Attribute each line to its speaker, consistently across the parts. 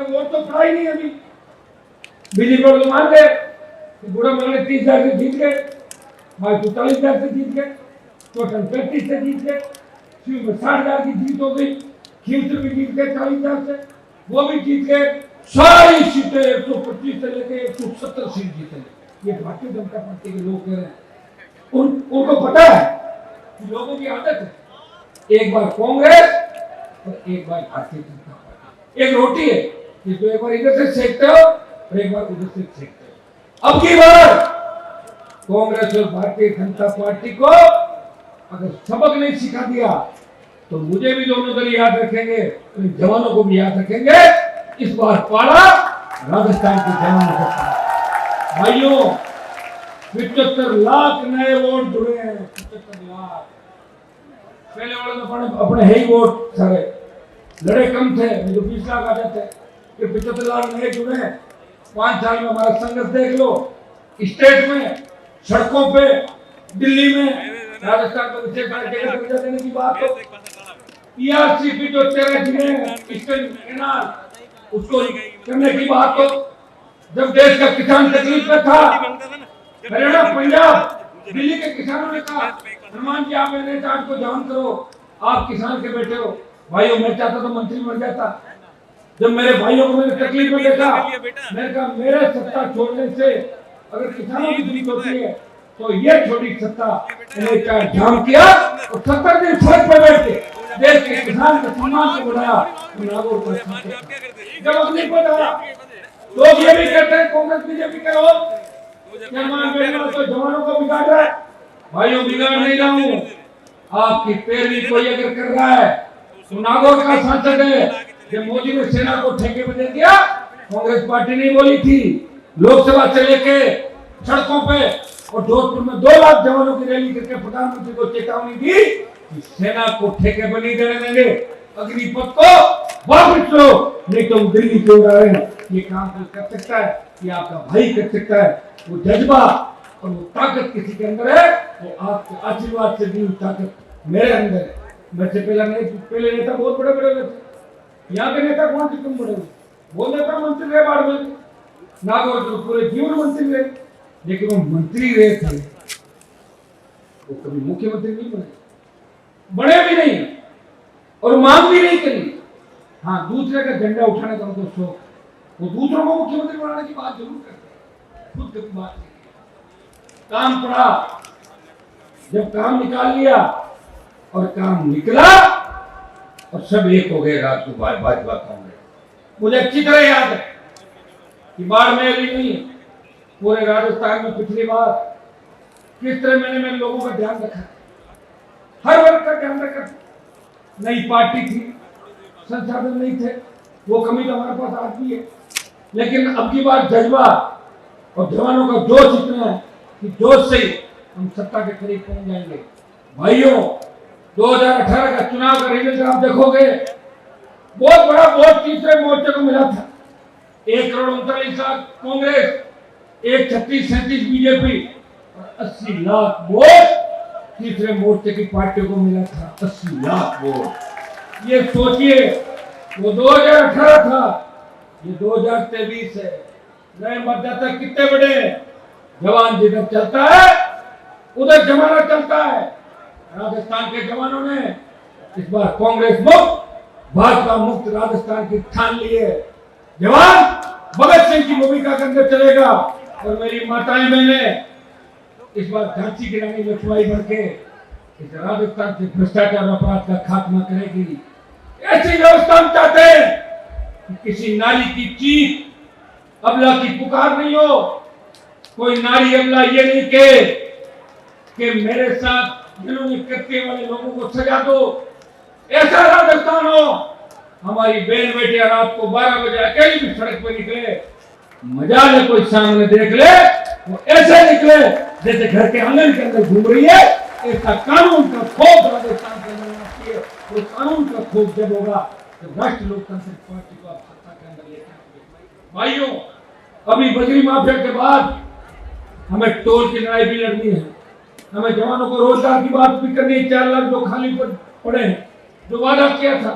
Speaker 1: ने वोट तो पड़ा ही नहीं अभी। बीजेपी को मान गए, बुढ़ा महीने 30,000 से जीत गए, भाई 45,000 से जीत गए, टोटल 35 से जीत गए, शिव में 60,000 की जीत हो गई, खींच भी जीत गए 40,000 से, वो भी जीत गए। सारी सीटें 125 से लेके 170 सीट जीते। ये भारतीय जनता पार्टी के लोग कह रहे हैं। उनको पता है कि लोगों की आदत है एक बार कांग्रेस और एक बार भारतीय जनता पार्टी, एक रोटी है जिसको एक बार इधर से सेकते हो और एक बार उधर से सेकते हो। अब की बार कांग्रेस और भारतीय जनता पार्टी को अगर सबक नहीं सिखा दिया तो मुझे भी दोनों दल याद रखेंगे, तो जवानों को भी याद रखेंगे। इस बार पाला राजस्थान के जवानों के साथ। भाइयों 75 लाख नए वोट जुड़े हैं, 75 लाख। पहले वाले तो अपने है ही वोट सारे लड़े कम थे, जो 20 लाख आ जाते, ये 75 लाख नए जुड़े हैं। 5 साल में हमारा संघर्ष देख लो, स्टेट में, सड़कों पे, दिल्ली में, राजस्थान को विशेष दर्जा देने की बात हो, पीआरसीपी जो 13 जिले कैनाल उसको करने की बात हो। जब देश का किसान तकलीफ में था, हरियाणा, पंजाब, दिल्ली के किसानों ने कहा हनुमान जी आप मेरे चार्ट को जान करो, आप किसान के बेटे हो। भाइयों मैं चाहता तो मंत्री बन जाता। जब मेरे भाइयों को मैंने तकलीफ में देखा, मैंने कहा मेरे सत्ता छोड़ने से अगर किसानों की दिक्कत होती है तो ये छोटी सत्ता जाम किया और 70 दिन सड़क पर बैठ के देश के किसान के सम्मान को बढ़ाया। जब अपनी बताया लोग ये भी कहते हैं कांग्रेस बीजेपी के लोग तो जवानों को बिगाड़ रहा है। भाइयों बिगाड़ नहीं रहा हूँ, आपकी पैरवी कोई अगर कर रहा है तो नागौर का सांसद है, जब मोदी ने सेना को ठेके में दे दिया, कांग्रेस पार्टी नहीं बोली थी, लोकसभा से लेके सड़कों पे और जोधपुर में 2 लाख जवानों की रैली करके प्रधानमंत्री को चेतावनी दी कि सेना को ठेके पर नहीं देने देंगे, अग्निपथ को वापस लो, नहीं तो दिल्ली के उड़ा रहे हैं। ये काम कोई कर सकता है, ये आपका भाई कर सकता है। वो जज्बा और वो ताकत किसी के अंदर है, वो आपके आशीर्वाद से दी ताकत मेरे अंदर है। मेरे से पहले नेता बहुत बड़े बड़े थे, यहाँ के नेता कौन से तुम बड़े हो? वो नेता मंत्री रहे बाढ़ में, नागौर तो पूरे जीवन मंत्री रहे, लेकिन वो मंत्री रहे थे, वो कभी मुख्यमंत्री नहीं बने भी नहीं और मांग भी नहीं करी। हाँ, दूसरे का झंडा उठाने का उनको शौक, वो दूसरों को मुख्यमंत्री बनाने की बात जरूर करते, खुद कभी बात नहीं। काम पड़ा, जब काम निकाल लिया और काम निकला और सब एक हो गए रात को भाजपा कांग्रेस। मुझे अच्छी तरह याद है कि बाढ़ में अभी नहीं, पूरे राजस्थान में पिछली बार किस तरह मैंने मेरे लोगों का ध्यान रखा, हर वर्ग का ध्यान रखा। नई पार्टी थी, संसाधन नहीं थे, वो कमी तो हमारे पास आज भी है, लेकिन अब की बार जज्बा और जवानों का जोश इतना है कि जोश से हम सत्ता के करीब पहुंच जाएंगे। भाइयों 2018 का चुनाव का रिजल्ट आप देखोगे, बहुत बड़ा वोट तीसरे मोर्चे को मिला था। 1,39,00,000 कांग्रेस, 1,36,37 बीजेपी और 80 लाख वोट तीसरे मोर्चे की पार्टियों को मिला था। 80 लाख वोट। ये सोचिए, वो 2018 था, ये 2023 है। नए मतदाता कितने बड़े हैं? जवान जिधर चलता है उधर जमाना चलता है। राजस्थान के जवानों ने इस बार कांग्रेस मुक्त, भाजपा मुक्त राजस्थान की ठान ली है। जवान भगत सिंह की भूमिका के अंदर चलेगा और मेरी माताएं बहनें इस बार झांसी की रानी लक्ष्मीबाई बन के इस राजस्थान से भ्रष्टाचार अपराध का खात्मा करेगी। ऐसी व्यवस्था हम चाहते हैं कि किसी नारी की चीख, अबला की पुकार नहीं हो। कोई नारी अबला ये नहीं कहे कि मेरे साथ जिन्होंने करने वाले लोगों को सजा दो। ऐसा राजस्थान हो, हमारी बहन बेटियां रात को 12 बजे अकेली भी सड़क पर निकले, मजा ले कोई सामने देख ले, वो ऐसे निकले जैसे घर के आंगन के अंदर घूम रही है। ऐसा कानून का खौफ राजस्थान के अंदर आती है। वो कानून का खौफ जब होगा जब राष्ट्रीय लोकतांत्रिक पार्टी को आप सत्ता के अंदर लेकर आएंगे। भाइयों, अभी बजरी माफिया के बाद हमें टोल की लड़ाई भी लड़नी है। हमें जवानों को रोजगार की बात भी करनी है। 4 लाख जो खाली पड़े हैं, जो वादा किया था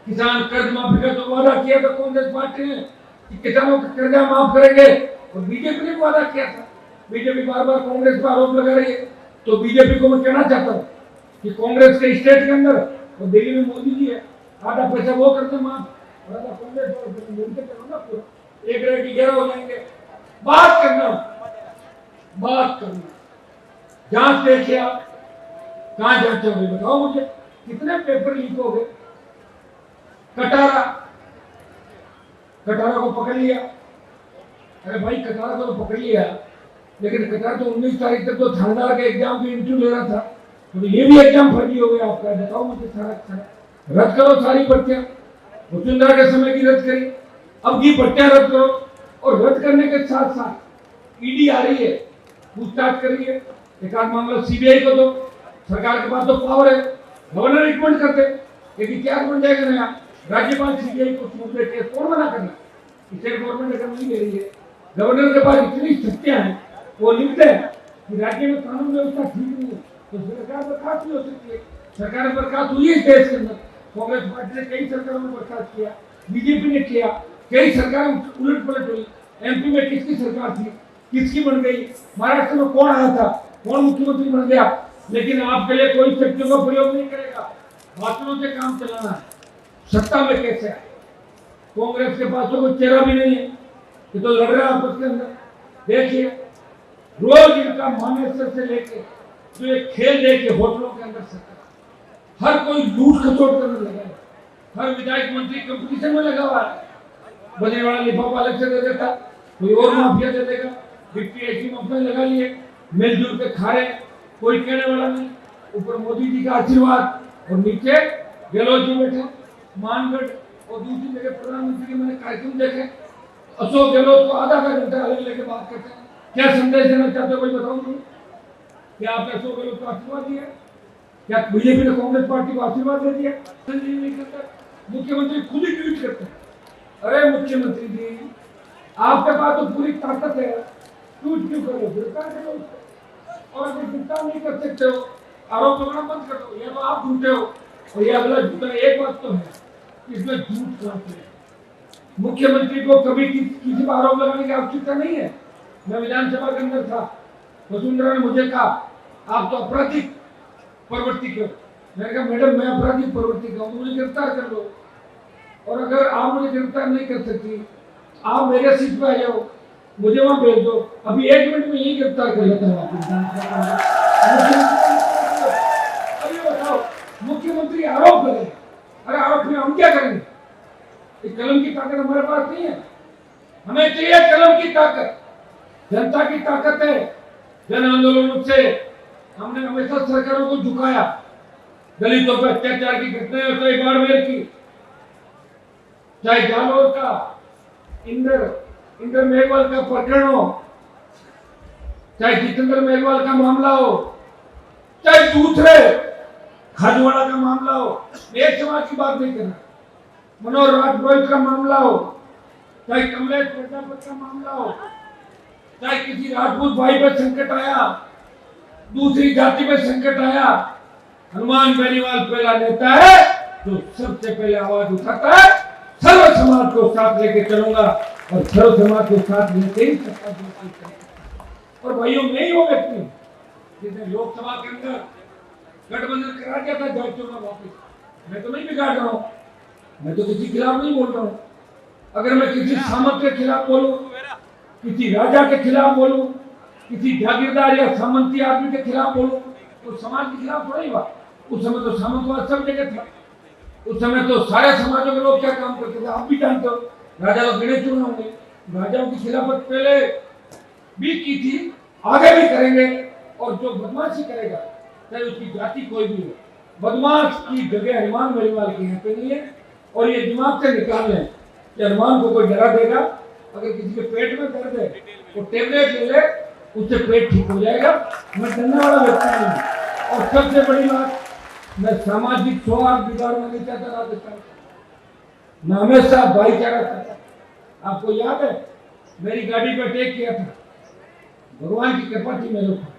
Speaker 1: किसान कर्ज माफी का जो वादा किया था कांग्रेस पार्टी ने कि किसानों का कर्जा माफ करेंगे, और बीजेपी ने वादा किया था। बीजेपी बार बार कांग्रेस पर आरोप लगा रही है। तो बीजेपी को मैं कहना चाहता हूँ कि कांग्रेस के स्टेट के अंदर और दिल्ली में मोदी जी है, आधा पैसा वो करते माफ, और आधा कांग्रेस और मिलकर करो ना, पूरा एक रह की 11 हो जाएंगे। बात करना, जांच देखिए आप, कहाँ जांच हो गई बताओ मुझे, कितने पेपर लीक हो गए। कटारा को पकड़ लिया, अरे भाई कटारा को तो पकड़ लिया, लेकिन कटारा तो 19 तारीख तक तो थानेदार के एग्जाम की इंटरव्यू ले रहा था, तो ये भी एग्जाम फर्जी हो गया आपका। बताओ मुझे, सारा रद्द करो, सारी भर्तियां वसुंधरा के समय की रद्द करी, अब की भर्तियां रद्द करो, और रद्द करने के साथ साथ ईडी आ रही है, पूछताछ करिए। एक आध मामला सीबीआई को दो, सरकार के पास तो पावर है, गवर्नर रिकमेंड करते, लेकिन क्या बन जाएगा नया, राज्यपाल सीबीआई को सौंप दे, केस कौन मना करना, स्टेट गवर्नमेंट अगर नहीं दे रही है, गवर्नर के पास इतनी शक्तियां हैं, वो लिखते हैं कि राज्य में कानून व्यवस्था ठीक नहीं है, तो सरकार बर्खास्त भी हो सकती है। सरकार बर्खास्त हुई है देश के अंदर, कांग्रेस पार्टी ने कई सरकारों में बर्खास्त किया, बीजेपी ने किया, कई सरकार उलट पलट हुई। एमपी में किसकी सरकार थी, किसकी बन गई, महाराष्ट्र में कौन आया था, कौन मुख्यमंत्री बन गया, लेकिन आपके लिए कोई शक्तियों का प्रयोग नहीं करेगा, भाषणों से काम चलाना है। सत्ता में कैसे है, कांग्रेस के पास तो कोई चेहरा भी नहीं है, ये तो लड़ रहा है आपस के अंदर। देखिए रोज इनका मानेसर से लेके जो एक खेल देखे होटलों के अंदर सरकार, हर कोई लूट खसोट करने लगा है, हर विधायक मंत्री कंपटीशन में लगा हुआ है, बने वाला लिफाफा अलग से दे देता, कोई और माफिया दे देगा, 50-80 माफिया लगा लिए, मिलजुल के खा रहे, कोई कहने वाला नहीं। ऊपर मोदी जी का आशीर्वाद और नीचे गहलोत जी बैठे, मानगढ़ और दूसरी जगह प्रधानमंत्री के मैंने कार्यक्रम देखे, अशोक गहलोत को आधा घंटा अलग लेके बात करते हैं। क्या संदेश देना चाहते हो, कोई बताओ मुझे, क्या आपने अशोक गहलोत को आशीर्वाद दिया, क्या बीजेपी ने कांग्रेस पार्टी को आशीर्वाद दे दिया? नहीं करता, मुख्यमंत्री खुद ही ट्वीट करते हैं, अरे मुख्यमंत्री जी आपके पास तो पूरी ताकत है, ट्वीट क्यों करो, गिरफ्तार करो, और अगर गिरफ्तार नहीं कर सकते हो आरोप लगाना बंद कर दो, या तो आप झूठे हो और ये अगला झूठा। एक बात तो है, इसमें झूठ कौन है, मुख्यमंत्री को कभी किसी पर आरोप लगाने की आवश्यकता नहीं है। मैं विधानसभा के अंदर था, वसुंधरा ने मुझे कहा आप तो आपराधिक प्रवृत्ति के हो, मैंने कहा मैडम मैं आपराधिक प्रवृत्ति का हूँ, मुझे गिरफ्तार कर लो, और अगर आप मुझे गिरफ्तार नहीं कर सकती आप मेरे सीट पे आ जाओ, मुझे वहां भेज दो, अभी 1 मिनट में यही गिरफ्तार कर लेता हूँ। अभी बताओ मुख्यमंत्री आरोप करें, अरे आरोप में हम क्या करेंगे, कलम की ताकत हमारे पास नहीं है, हमें चाहिए कलम की ताकत, जनता की ताकत है। जन आंदोलन से हमने हमेशा सरकारों को झुकाया, दलितों पर अत्याचार की घटनाएं, चाहे बाड़मेर की, चाहे जालौर का इंद्र मेघवाल का प्रकरण हो, चाहे जितेंद्र मेघवाल का मामला हो, चाहे दूसरे खाजवाड़ा का मामला हो, एक समाज की बात नहीं करना, मनोहर राजपुरोहित का मामला हो, चाहे कमलेश प्रजापति का मामला हो, चाहे किसी राजपूत भाई पर संकट आया, दूसरी जाति में संकट आया, हनुमान बेनीवाल पहला नेता है जो सबसे पहले आवाज उठाता है, सर्व समाज को साथ लेके चलूंगा और सर्व समाज को साथ लेके ही सत्ता करेंगे। और भाइयों नहीं हो व्यक्ति जिसने लोकसभा के अंदर गठबंधन करा दिया था, जाए चुनाव वापिस, मैं तो नहीं बिगाड़ रहा हूँ, मैं तो किसी खिलाफ नहीं बोल रहा हूँ। अगर मैं किसी सामंत के खिलाफ बोलूं, किसी राजा के खिलाफ बोलूं, किसी जागीरदार या सामंती आदमी के खिलाफ बोलूं, तो समाज के खिलाफ थोड़ा ही बात। उस समय तो सामंतवाद सब जगह था, उस समय तो सारे समाजों के लोग क्या काम करते थे आप भी जानते हो, राजा लोग गिने चुने होंगे, राजाओं की खिलाफत पहले भी की थी, आगे भी करेंगे, और जो बदमाशी करेगा चाहे उसकी जाति कोई भी हो, बदमाश की जगह हनुमान बेनीवाल के यहाँ पे नहीं है। और ये दिमाग से निकाल लें कि हनुमान को कोई डरा देगा, अगर किसी के पेट में दर्द है तो टेबलेट ले ले, उससे पेट ठीक हो जाएगा। मैं डरने वाला व्यक्ति नहीं हूँ। और सबसे बड़ी बात, मैं सामाजिक सौहार्द बिगाड़ना नहीं चाहता राजस्थान, मैं हमेशा भाईचारा चाहता। आपको याद है मेरी गाड़ी पर अटैक किया था, भगवान की कृपा थी मेरे ऊपर,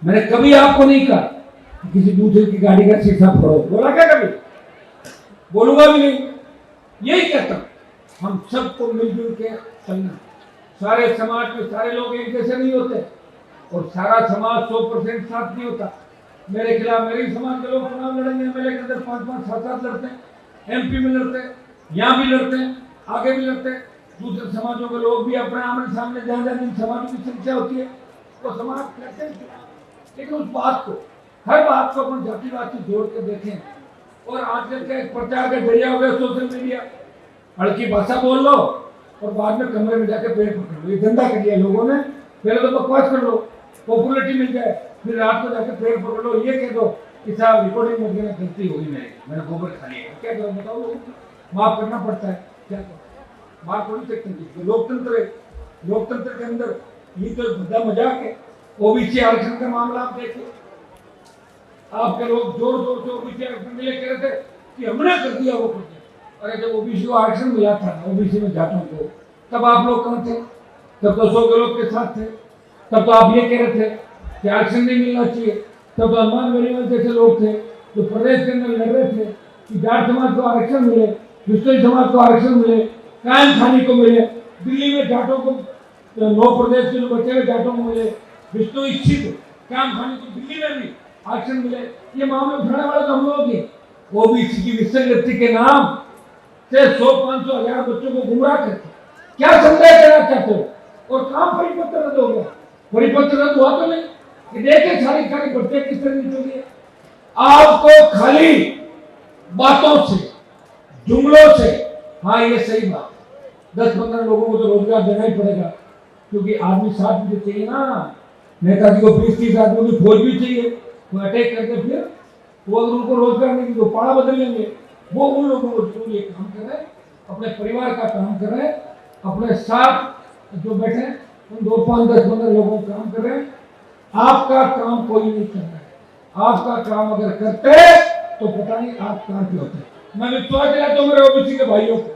Speaker 1: मैंने कभी आपको नहीं कहा कि किसी दूसरे की गाड़ी का शीशा फोड़ो, बोला क्या कभी, बोलूंगा भी नहीं। यही कहता हूँ, हम सबको मिलजुल के चलना। सारे समाज में सारे लोग एक जैसे नहीं होते और सारा समाज 100% साथ नहीं होता। मेरे खिलाफ मेरे समाज के लोग चुनाव लड़ेंगे, मेरे के अंदर 5-5, 7-7 लड़ते हैं, MP में लड़ते हैं, यहाँ भी लड़ते हैं, आगे भी लड़ते हैं। दूसरे समाजों के लोग भी अपने आमने सामने जहाँ जहाँ जिन समाजों की संख्या होती है वो समाज करते हैं। लेकिन उस बात को, हर बात को अपन जातिवाद से जोड़ के देखें। और आजकल का एक प्रचार का जरिया हो गया सोशल मीडिया, हल्की भाषा बोल लो और बाद में कमरे में जाके पेड़ पकड़ लो। ये धंधा कर लिया लोगों ने। पहले तो बकवास कर लो, पॉपुलरिटी मिल जाए, फिर रात को जाके पेड़ पकड़ लो, ये कह दो कि साहब रिकॉर्डिंग में गलती होगी, मैंने गोबर खा लिया। क्या करो बताओ, लोगों को माफ करना पड़ता है। क्या करो, माफ हो नहीं सकते। लोकतंत्र है, लोकतंत्र के अंदर ये तो बड़ा मजाक है। ओबीसी आरक्षण का मामला आप देखिए, आपके लोग जोर जोर से ओबीसी आरक्षण मिले कह रहे थे कि हमने कर दिया वो कर दिया। अरे जब ओबीसी को आरक्षण मिला था, ओबीसी में जाटों को, तब आप लोग कहाँ थे? तब तो 100 के लोग के साथ थे। तब तो आप ये कह रहे थे कि आरक्षण नहीं मिलना चाहिए। तब तो हनुमान बेनीवाल जैसे लोग थे जो प्रदेश के अंदर लड़ रहे थे कि जाट समाज को आरक्षण मिले, विश्व समाज को आरक्षण मिले, कायम खानी को मिले, दिल्ली में जाटों को, 9 प्रदेश के बचे हुए जाटों को मिले, विष्णु स्थित कायम खानी को दिल्ली में भी आरक्षण मिले। ये मामले उठाने वाले तो हम लोग ही। ओबीसी की विसंगति के नाम से 100-500,000 बच्चों को गुमराह करके क्या संदेश देना चाहते हो? और कहाँ परिपत्र रद्द हो गया? परिपत्र रद्द हुआ तो नहीं कि देखे सारी बच्चे किस तरह निकल गए। आपको खाली बातों से, जुमलों से, हाँ ये सही बात, 10-15 लोगों को तो रोजगार देना ही पड़ेगा, क्योंकि आदमी साथ भी चाहिए ना। नेताजी को 20-30 आदमियों की फौज भी चाहिए, वो अटैक करके फिर वो अगर उनको रोजगार नहीं तो पाड़ा बदल लेंगे। वो उन लोगों को जरूर ये काम करें, अपने परिवार का काम करें, अपने साथ जो बैठे उन 2-5-10-15 लोगों का काम करें। आपका काम कोई नहीं कर रहा है। आपका काम अगर करते तो पता नहीं आप कहाँ के होते। मैं विश्वास दिलाता हूँ मेरे ओबीसी के भाइयों को,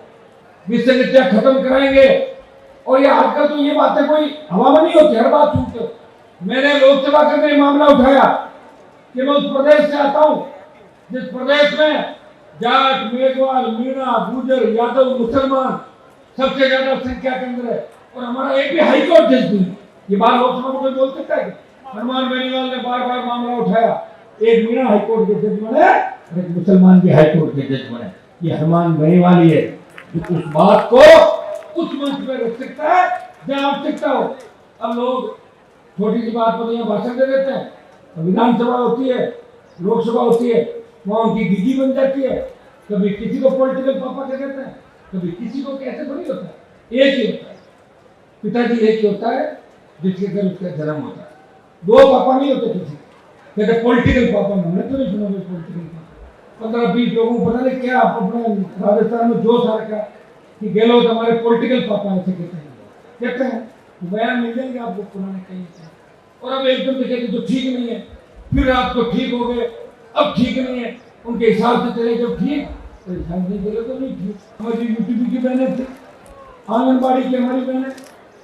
Speaker 1: विसंगतियां खत्म कराएंगे। और ये आजकल तो ये बातें कोई हवा में नहीं होती, हर बात सुनते हो। मैंने लोकसभा के अंदर मामला उठाया कि मैं उस प्रदेश से आता हूँ जिस प्रदेश में जाट, मेघवाल, मीणा, गुर्जर, यादव, मुसलमान सबसे ज्यादा संख्या के अंदर है। और हमारा एक भी हाईकोर्ट जज नहीं। ये बात लोकसभा में कोई बोल सकता है? हनुमान बेनीवाल ने बार बार मामला उठाया, एक मीणा हाईकोर्ट के जज बने और एक मुसलमान के हाईकोर्ट के जज बने। ये हनुमान बेनीवाल ही है जो उस बात को उस मंच पर रख सकता है जहां आवश्यकता हो। अब लोग छोटी सी बात पर यहाँ भाषण दे देते हैं, विधानसभा होती है, लोकसभा होती है, वहां उनकी दीदी बन जाती है। कभी किसी को पॉलिटिकल पापा कह देते हैं, कभी किसी को, कैसे थोड़ी होता है। एक ही होता है, पिताजी एक ही होता है जिसके घर उसका जन्म होता है। 2 पापा नहीं होते किसी, कहते पॉलिटिकल पापा। मैंने तो नहीं सुना पॉलिटिकल पापा। 15-20 लोगों को पता नहीं क्या आप अपने राजस्थान में जोश आ रखा कि गहलोत हमारे पॉलिटिकल पापा ऐसे कहते हैं। बयान मिल जाएंगे आपको पुराने कहीं से। और अब एकदम देखेंगे तो ठीक नहीं है, फिर रात को ठीक हो गए, अब ठीक नहीं है, उनके हिसाब से चले जब ठीक, तो हिसाब से चले तो नहीं ठीक। हमारी यूटीपी की बहनें थी, आंगनबाड़ी की हमारी बहनें,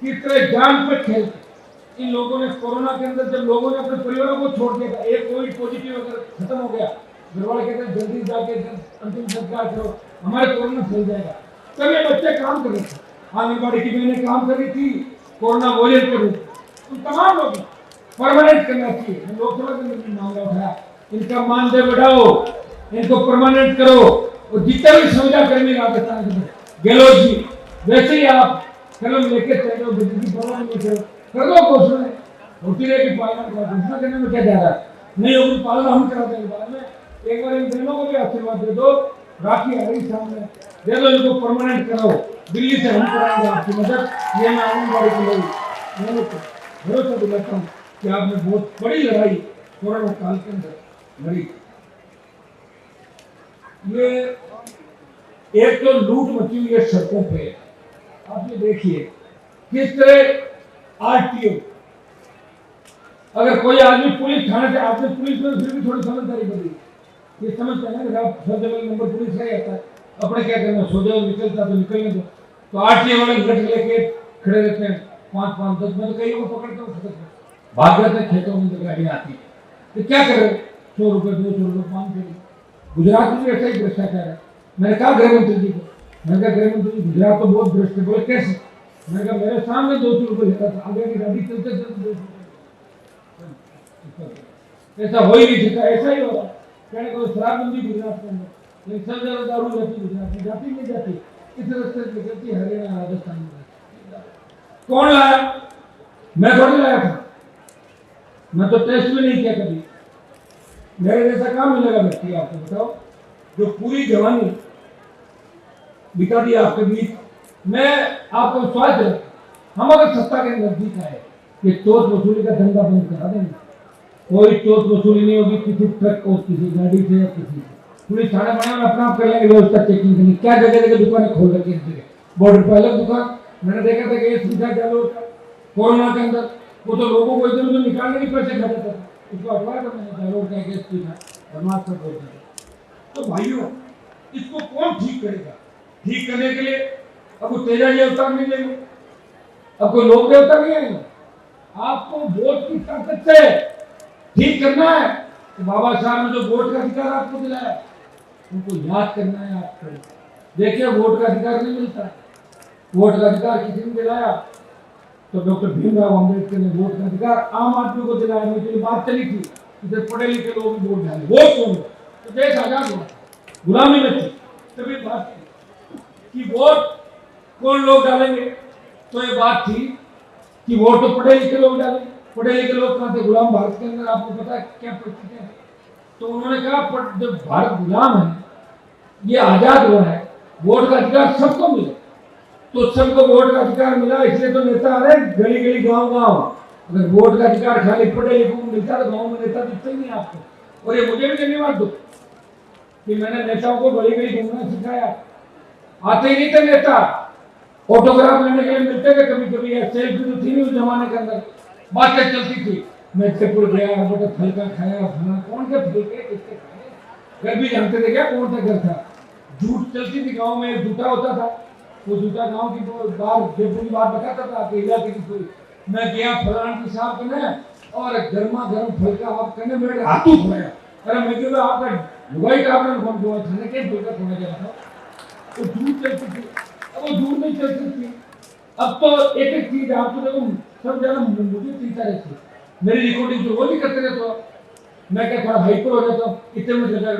Speaker 1: किस तरह जान पे खेलते। इन लोगों ने कोरोना के अंदर जब लोगों ने अपने परिवारों को छोड़ दिया, एक कोविड पॉजिटिव अगर खत्म हो गया, घर वाले कहते हैं जल्दी जाके अंतिम संस्कार करो, हमारे कोरोना फैल जाएगा। तब ये बच्चे काम कर रहे थे, आंगनबाड़ी की बहनें काम कर रही थी कोरोना वॉरियर के रूप। उन तमाम लोगों परमानेंट करना चाहिए। लोकसभा के अंदर मामला उठाया, इनका मानदेय बढ़ाओ, इनको परमानेंट करो। और जितने भी संविदा कर्मी राजस्थान के गहलोत जी, वैसे ही आप कलम लेके चलो, कर दो घोषणा होती रहेगी। पालना घोषणा करने में क्या जा रहा है? नहीं होगी पालना हम करा देंगे बाद में। एक बार इन बहनों को भी आशीर्वाद दे दो, राखी आ रही सामने, दे दो इनको परमानेंट कराओ। दिल्ली से हम कराएंगे आपकी मदद। ये मैं आंगनबाड़ी के लोग भरोसा दिलाता हूँ कि आपने बहुत बड़ी लड़ाई कोरोना काल के अंदर लड़ी। ये एक तो लूट मची हुई है सड़कों पे, आप ये देखिए किस तरह आरटीओ, अगर कोई आदमी पुलिस थाने से, आपने पुलिस में फिर भी थोड़ी समझदारी बनी, ये समझते हैं ना कि सब जगह नंबर पुलिस का ही आता है, अपने क्या करना, सो जाओ निकलता तो निकलने दो। तो आरटीओ वाले गठ लेके खड़े रहते हैं 5-5-10 में, तो कई को पकड़ते हो भाग जाते हैं खेतों में, तो गाड़ियाँ आती है। तो क्या कर रहे, 100 रुपये 200 रुपये 500 रुपये। गुजरात में भी ऐसा ही भ्रष्टाचार है। मैंने कहा गृह मंत्री जी को, मैं कहा गृह मंत्री गुजरात तो बहुत भ्रष्ट है। बोले कैसे? मैं कहा मेरे सामने 200 रुपये लेता था, आगे की गाड़ी चलते चलते 200 रुपये। ऐसा हो ही नहीं सकता, ऐसा ही होगा। कहने को शराबबंदी गुजरात के अंदर, लेकिन सब जगह दारू जाती गुजरात में, जाती नहीं जाती, इस रास्ते से निकलती हरियाणा राजस्थान में। कौन लाया? मैं थोड़ी लाया था, मैं तो टेस्ट भी नहीं किया कभी। मेरे जैसा काम मिलेगा व्यक्ति आपको बताओ, जो पूरी जवानी बिता दी आपके बीच। मैं आपको विश्वास है, हम अगर सत्ता के नजदीक आए कि चोट वसूली का धंधा बंद करा देंगे, कोई चोट वसूली नहीं होगी किसी ट्रक और किसी गाड़ी से या किसी से। पुलिस थाने बना में अपना कर लेंगे व्यवस्था, चेकिंग करनी। क्या जगह जगह दुकानें खोल रखी है, बॉर्डर पर अलग दुकान। मैंने देखा था कि ये सुविधा चालू होता कोरोना के अंदर, वो तो लोगों को इधर उधर निकालने के पैसे खा जाता था, उसको हटवा कर मैंने जालोर का केस था और मास्क बोल दिया। तो भाइयों, इसको कौन ठीक करेगा? ठीक करने के लिए अब वो तेजा जी अवतार नहीं लेंगे, अब कोई लोग देवता नहीं आएंगे। आपको वोट की ताकत से ठीक करना है तो बाबा साहब ने जो वोट का अधिकार आपको दिलाया उनको याद करना है आपको। देखिए, वोट का अधिकार नहीं मिलता। वोट का अधिकार किसी ने दिलाया तो डॉक्टर भीमराव अम्बेडकर ने वोट का अधिकार आम आदमी को दिलाया। मुझे बात चली थी, इधर पढ़े लिखे लोग भी वोट डाले, वोट कौन? तो देश आजाद हुआ, गुलामी में थी, तभी बात थी कि वोट कौन लोग डालेंगे। तो ये बात थी कि वोट तो पढ़े लिखे लोग डाले। पढ़े लिखे लोग कहाँ थे? गुलाम भारत के अंदर आपको पता है क्या परिस्थिति है। तो उन्होंने कहा जब भारत गुलाम है, ये आजाद हुआ है, वोट का अधिकार सबको मिले। तो सबको वोट का अधिकार मिला, इसलिए तो नेता आ रहे गली गली गांव गांव। अगर वोट का अधिकार खाली पढ़े लिखों को मिलता तो गांव में नेता दिखते ही नहीं आपको। और ये मुझे भी धन्यवाद दो कि मैंने नेताओं को गली गली घूमना सिखाया। आते ही नहीं थे नेता, ऑटोग्राफ लेने के लिए मिलते थे कभी कभी, सेल्फी तो थी नहीं उस जमाने के अंदर, बातें चलती थी। मैं जयपुर गया, बेटा फल का खाया, फला कौन के फल के किसके खाए, घर भी जानते थे क्या कौन सा घर था। झूठ चलती थी गांव में, झूठा होता था, वो झूठा गांव की बात जयपुर की बात बताता था कि इलाके की कोई। मैं गया फलान की साहब करने और गर्मा गर्म फल का आप करने मेरे हाथों खोया। अरे मैं क्यों आपका लुगाई का आपने कौन खोया खाने के फल का खोया गया था। वो झूठ चलती थी, अब वो झूठ नहीं चल सकती। अब तो एक एक चीज आपको देखो सब ज्यादा मुझे चिंता रहती है। मेरी रिकॉर्डिंग जो वो भी करते रहते हो, मैं क्या थोड़ा हाइपर हो जाता हूँ, इतने में लगा।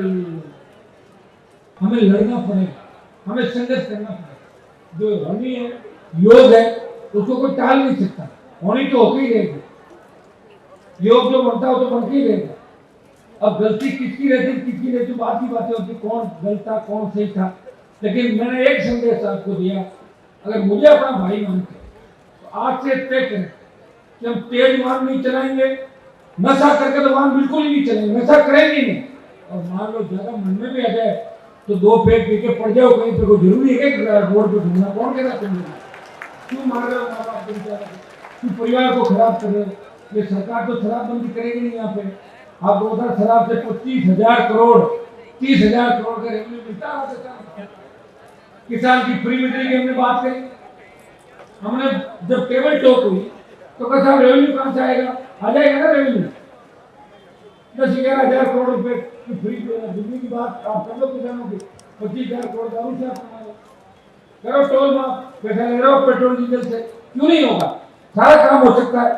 Speaker 1: हमें लड़ना पड़ेगा, हमें संघर्ष करना पड़ेगा। जो होनी है योग है उसको कोई टाल नहीं सकता, होनी तो होती ही रहेगी। योग जो बनता हो तो बनती ही रहेगा। अब गलती किसकी रहती किसकी रहती बात की बातें होती, कौन गलत था कौन सही था। लेकिन मैंने एक संदेश आपको दिया, अगर मुझे अपना भाई मानते तो आज से तय करें कि हम तेज वाहन नहीं चलाएंगे, नशा करके तो वाहन बिल्कुल ही नहीं चलेंगे, नशा करेंगे नहीं। और मान लो ज्यादा मन में भी आ जाए तो 2 पेट पी के पड़ जाओ कहीं पे, कोई जरूरी है कि रोड पे घूमना? कौन कहता तुम क्यों मार रहे हो माँ बाप को, क्यों परिवार को खराब कर रहे हो? ये सरकार तो शराबबंदी करेगी नहीं। यहाँ पे आप बोलते शराब से 25,000 करोड़ 30,000 करोड़ का रेवेन्यू मिलता है। किसान की फ्री मीटरिंग की हमने बात करी, हमने जब टेबल टॉक हुई तो कहा रेवेन्यू कहां से आएगा? आ जाएगा ना रेवेन्यू, 10-11,000 करोड़ रुपए की फ्री बिजली की बात आप कर लो किसानों की, 25,000 करोड़ दारू से आप कमा लो, करो टोल माफ, पैसा ले रहे हो पेट्रोल डीजल से, क्यों नहीं होगा? सारा काम हो सकता है।